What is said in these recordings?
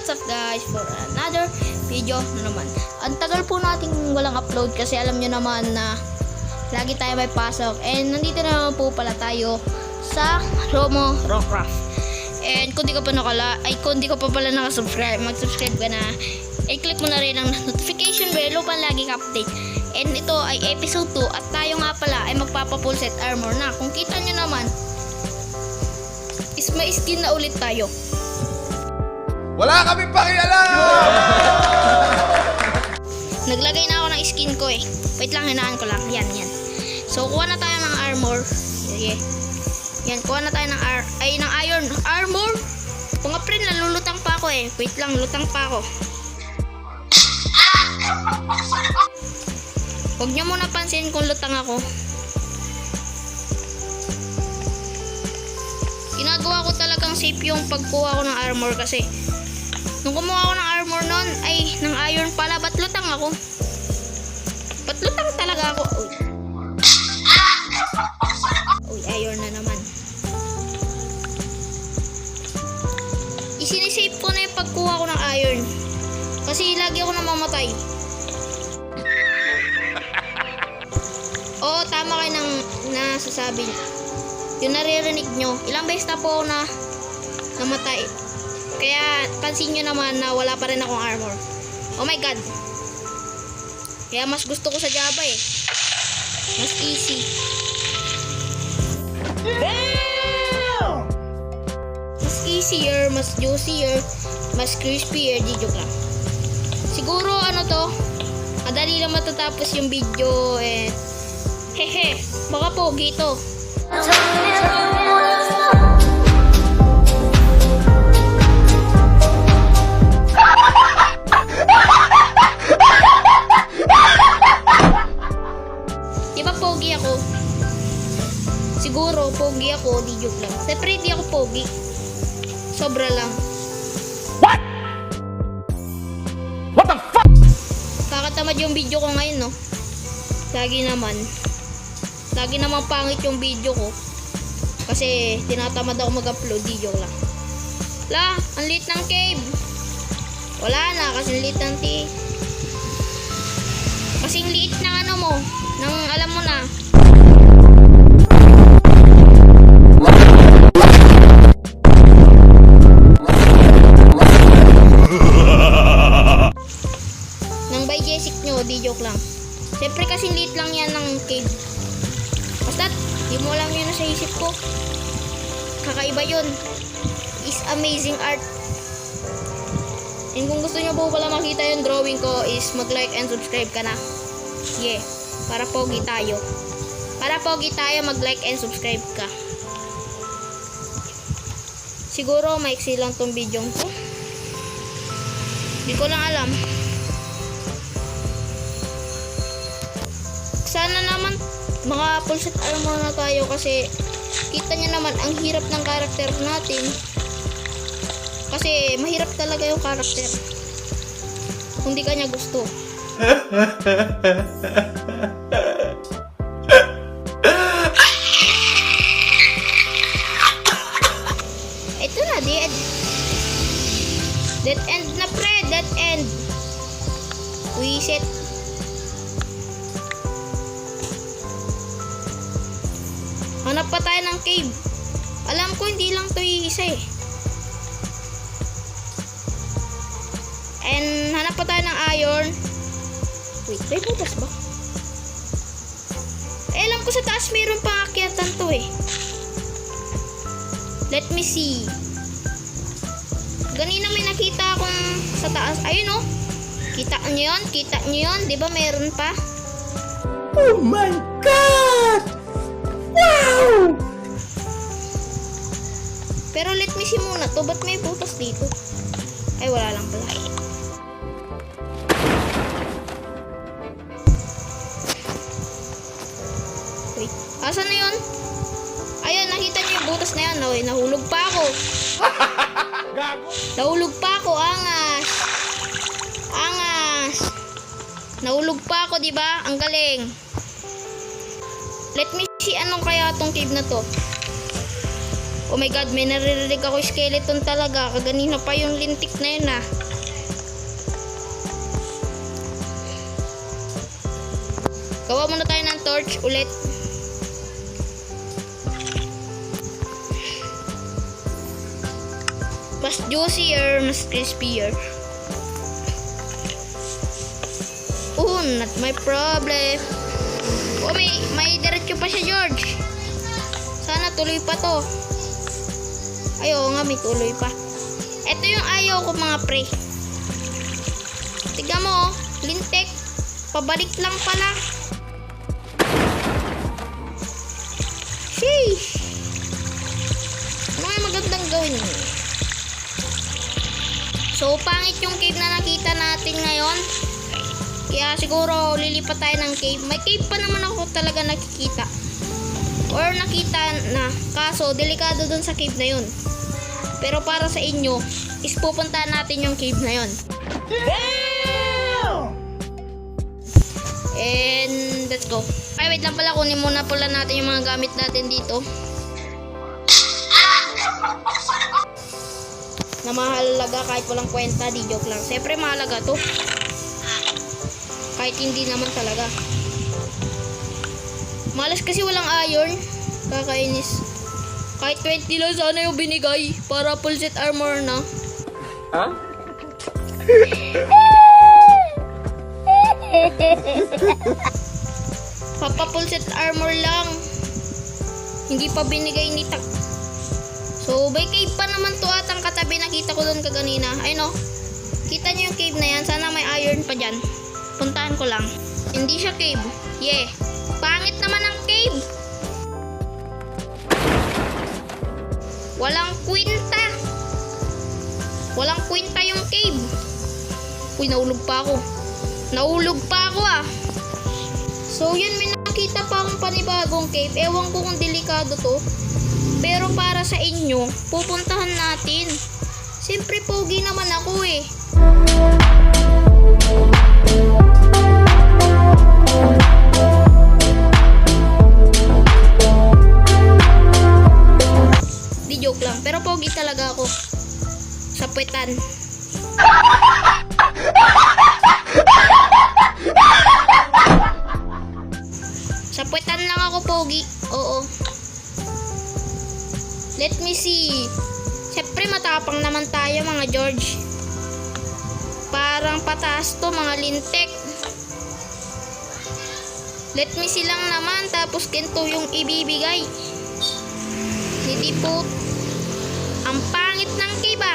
what's up guys for another video na naman. Ang tagal po nating walang upload kasi alam nyo naman na lagi tayo may pasok. And nandito na naman po pala tayo sa Romo Rockcraft. And kung di ka pa pala nakasubscribe, mag-subscribe ka na. I-click mo na rin ang notification bell upang lagi ka-update. And ito ay episode 2 at tayo nga pala ay magpapa-full set armor na. Kung kita nyo naman, is may skin na ulit tayo. Wala kaming pakialam! Naglagay na ako ng skin ko eh. Wait lang, hinaan ko lang. Yan. So, kuha na tayo ng armor. Yeah. Yan, kuha na tayo ng iron armor. Mga friend, nalulutang pa ako eh. Wait lang, lutang pa ako. Huwag nyo muna pansin kung lutang ako. Ginagawa ko talagang safe yung pagkuha ko ng armor kasi nung kumuha ako ng armor nun, ay, ng iron pala, ba't lutang ako? Ba't lutang talaga ako? Uy, iron na naman. Isinisave ko na yung pagkuha ko ng iron. Kasi lagi ako namamatay. Oo, tama kayo ng nasasabi. Yung naririnig nyo, ilang beses na po ako na namatay. Kaya pansin nyo naman na wala pa rin akong armor. Oh my god. Kaya mas gusto ko sa Java eh. Mas easy. Damn! Mas easier, mas juicier, mas crispier. Di joke lang. Siguro ano to, madali lang matatapos yung video eh. Hehe, baka pogi to. Diba pogi ako? Siguro pogi ako, di joke lang. Siyempre di ako pogi. Sobra lang. What? What the fuck? Kakatamad yung video ko ngayon, no? Lagi naman pangit yung video ko. Kasi tinatamad ako mag-upload, di joke lang. Ang lit ng cave. Wala na, kasi lit ng kasing liit ng ano mo, nang alam mo na. Nang by Jessic nyo, di joke lang. Siyempre kasing liit lang yan ng cave. Basta, di mo alam yun na sa isip ko. Kakaiba yun. Is amazing art. And kung gusto nyo po pala makita yung drawing ko is mag-like and subscribe ka na. Yeah. Para pogi tayo. Mag-like and subscribe ka. Siguro maiksi lang tong video ko. Di ko lang alam. Sana naman mga full set armor na tayo kasi kita nyo naman ang hirap ng karakter natin. Kasi mahirap talaga yung karakter kung di ka niya gusto. Ito na, dead end na pre, dead end. Reset. Hanap pa tayo ng cave. Alam ko hindi lang to isa eh. And hanap pa tayo ng iron. Wait, may butas ba? Eh, alam ko sa taas mayroon pang akyatan to eh. Let me see. Ganina may nakita akong sa taas. Ayun oh. Kita nyo yun? Diba mayroon pa? Oh my god! Wow! Pero let me see muna to. Ba't may butas dito? Ay, wala lang pala. Wait. Asan na yun? Ayun, nakita niyo yung butas na yun. Nahulog pa ako. Angas. Nahulog pa ako, diba? Ang galing. Let me see anong kaya tong cave na to. Oh my god, may naririnig ako skeleton talaga. Kaganina pa yung lintik na yun ah. Gawa muna tayo ng torch ulit. Mas juicier, mas crispier. Oh, not my problem. Oh, may diretso pa siya, George. Sana tuloy pa to. Ayaw nga, may tuloy pa. Ito yung ayaw ko, mga pre. Tignan mo, lintek. Pabalik lang pala. Sheesh. Ano nga magandang gawin mo? So, pangit yung cave na nakita natin ngayon. Kaya siguro lilipat tayo ng cave. May cave pa naman ako talaga nakikita. Or nakita na. Kaso, delikado dun sa cave na yun. Pero para sa inyo, is pupuntahan natin yung cave na yun. And let's go. Ay, wait lang pala. Kunin muna pala natin yung mga gamit natin dito. Na mahalaga kahit walang kwenta. Di joke lang. Siyempre mahalaga to. Kahit hindi naman talaga. Malas kasi walang iron. Kakainis. Kahit 20 lang sana yung binigay. Para full set armor na. Huh? Papa full set armor lang. Hindi pa binigay ni Tak. So, may cave pa naman to at ang katabi nakita ko doon kaganina. Ay no. Kita nyo yung cave na yan. Sana may iron pa dyan. Puntahan ko lang. Hindi siya cave. Yeah. Pangit naman ang cave. Walang kwinta. Walang kwinta yung cave. Uy, naulog pa ako. Naulog pa ako ah. So, yun, may nakita pa akong panibagong cave. Ewan ko kung delikado to. Pero para sa inyo, pupuntahan natin. Siyempre, pogi naman ako eh. Di joke lang. Pero pogi talaga ako. Sa puwetan. Sa puwetan lang ako pogi. Oo. Let me see. Siyempre matapang naman tayo mga George. Parang pataas to mga lintek. Let me see lang naman. Tapos ganito yung ibibigay. Hindi po. Ang pangit ng kiba.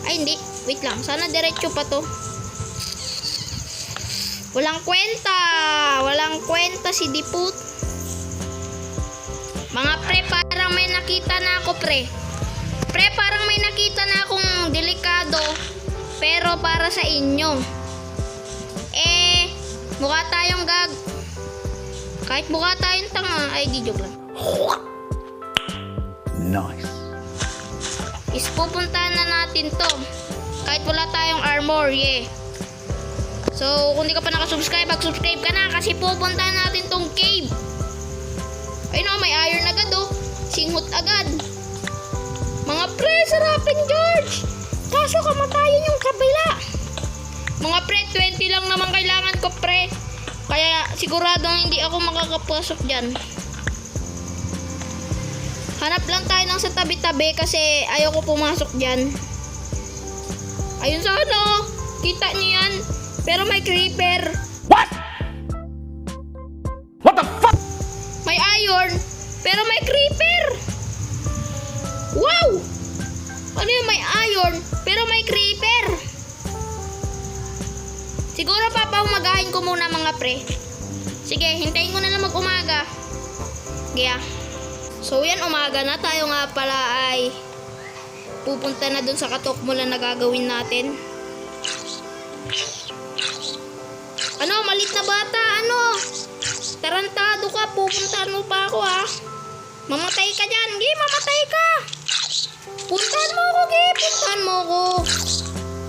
Ay hindi. Wait lang. Sana diretso pa to. Walang kwenta. Walang kwenta si Diput. Mga pre, parang may nakita na ako, pre. Pre, parang may nakita na akong delikado. Pero para sa inyo. Mukha tayong gag. Kahit mukha tayong tanga. Ay, di joke lang. Nice. Is pupuntahan na natin to. Kahit wala tayong armor, yeah. So, kung di ka pa nakasubscribe, mag-subscribe ka na. Kasi pupuntahan natin tong cave. Ayun o, may iron agad o. Singhot agad. Mga pre, sarapin George. Kaso kamatayan yung kabila. Mga pre, 20 lang naman kailangan ko pre. Kaya siguradong hindi ako makakapasok dyan. Hanap lang tayo ng sa tabi-tabi kasi ayoko pumasok dyan. Ayun sana. Kita niyo yan. Pero may creeper. What? What the fuck? May iron, pero may creeper. Wow! Ano yung may iron, pero may creeper? Siguro papahumagahin ko muna mga pre. Sige, hintayin ko na lang mag-umaga. Kaya, so yan, umaga na. Tayo nga pala ay pupunta na dun sa katukmulan na gagawin natin. Ano, malit na bata, ano? Tarantado ka, pupuntahan mo pa ako ha. Mamatay ka dyan, Gi, mamatay ka. Puntahan mo ako, Gi, puntahan mo ako.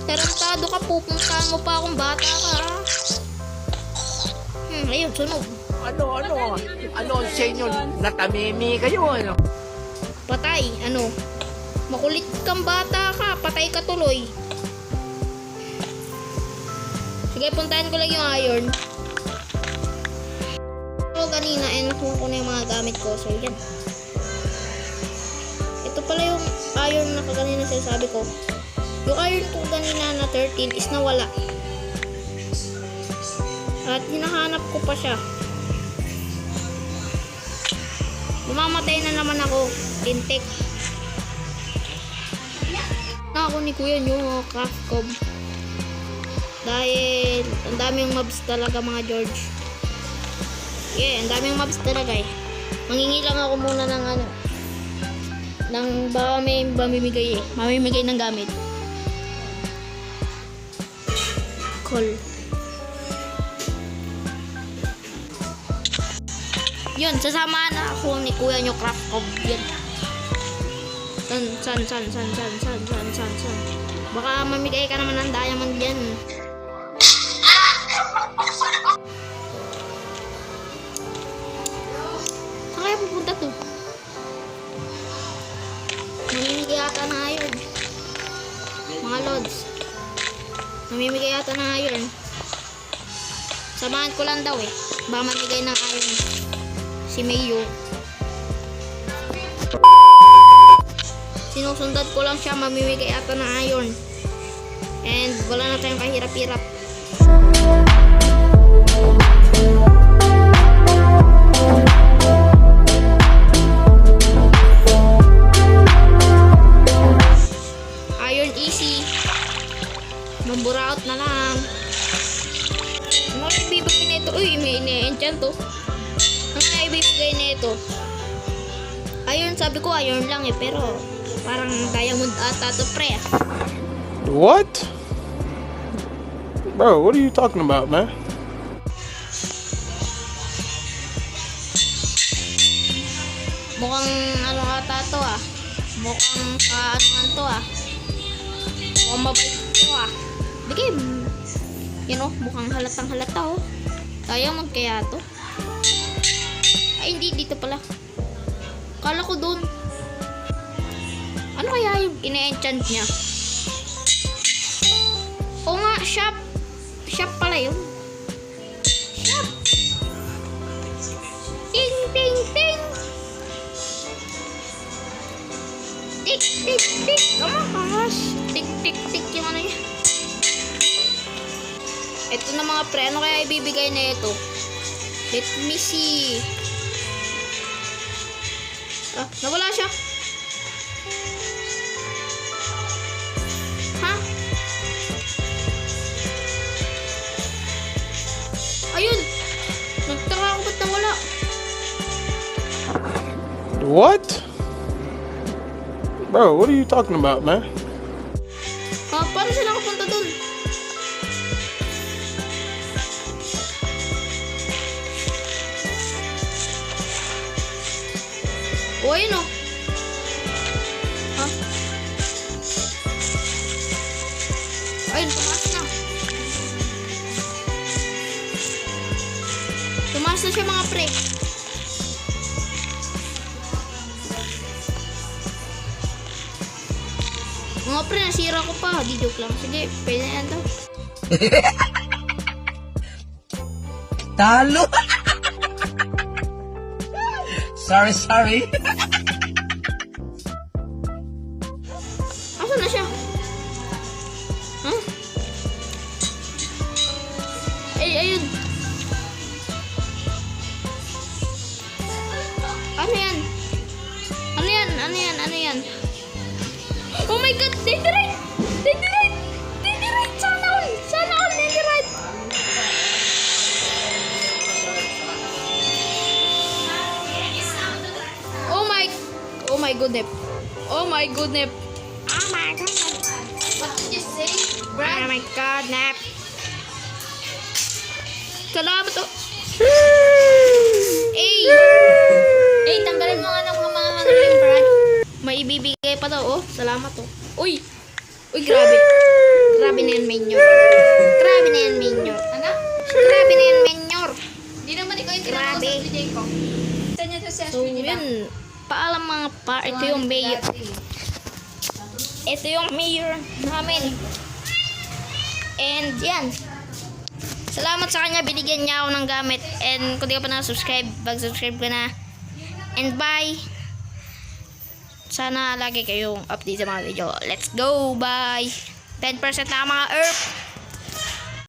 Tarantado ka, pupuntahan mo pa akong bata ka ha. Ayun, sunog. Ano ang sa inyo? Natamimi kayo, ano? Patay, ano? Makulit kang bata ka, patay ka tuloy. Sige, puntahan ko lang yung iron. kanina and nakuha ko na yung mga gamit ko. So, yan. Ito pala yung iron na kaganina sinasabi ko. Yung iron ko kanina na 13 is nawala. At hinahanap ko pa siya. Mamamatay na naman ako. Tintik. Na ako ni Kuya nyo, Craftcob. Dahil ang daming mobs talaga mga George. Yeah, ang daming mobs talaga eh. Mangingi lang ako muna ng ano. Ng baka may mamimigay eh. Mamimigay ng gamit. Call. Yun, sasamahan na ako ni Kuya nyo Craftcob. Yun. San. Baka mamigay ka naman ng diamond yan. Saan kaya pupunta to? Mamimigay yata ng iron. Mga lods. Mamimigay yata ng iron. Samahan ko lang daw eh. Baka mamigay ng iron. Si Mayo. Sinusundan ko lang siya, mamimigay ata ng iron. And wala na tayong kahirap-hirap. Iron easy. Mamburaot na lang. Ano ang ibibigay na ito? Uy, may ine-enchant to. Ano ang ibibigay na ito? Iron, sabi ko iron lang eh, pero parang diamond ata to pre. What? Bro, what are you talking about, man? Mukhang ano ata to ah. Mukhang ano to ah. Mukhang mabait to ah. Bigay. You know, mukhang halatang halata oh. Diamond kaya to? Ay hindi, dito pala. Kala ko doon. Ano kaya yung ine-enchant niya? O nga, shop. Shop pala yun. Shop. Ting, ting, ting. Tik, tik, tik. Kamakas. Tik, tik, tik yung ano niya. Ito na mga pre. Ano kaya ibibigay na ito? Let me see. Ah, nawala siya. Ha? Ayun. Nagtaka ako ba't nawala? What? Bro, what are you talking about, man? Ha? Paano sila kapunta dun? O, ayun o. Ha? Ayun, tumaas na. Tumaas na siya mga pre. Mga pre, nasira ko pa. Di joke lang. Sige, pwede na yan daw. Talo! Sorry. Asan na siya? Ha? Ay, ayun. Ano yan? Ano yan? Ano yan? Ano yan? Oh my God! Netherite! Netherite! Netherite! Sana all! Sana all! Netherite! Oh my goodness. Oh my goodness. Oh my goodness. What did you say, Oh Brad? my goodness. Salamat to. Eh, tanggalin mo nga ng mga hangin, Brad. May ibibigay pa daw, oh. Salamat to. Uy! Uy, grabe. Grabe na yan, Menyor. Grabe na yan, Menyor. Ano? Grabe na yan, Menyor. Hindi naman ikaw yung Grabe. tinanong sa DJ ko. Saan niya sa So, session nila? yun. Paalam mga pa. Ito yung mayor. Ito yung mayor namin. And yan. Salamat sa kanya, binigyan niya ako ng gamit. And kung di ka pa na-subscribe, mag-subscribe ka na. And bye! Sana lagi kayong update sa mga video. Let's go! Bye! 10% na ang mga Earth!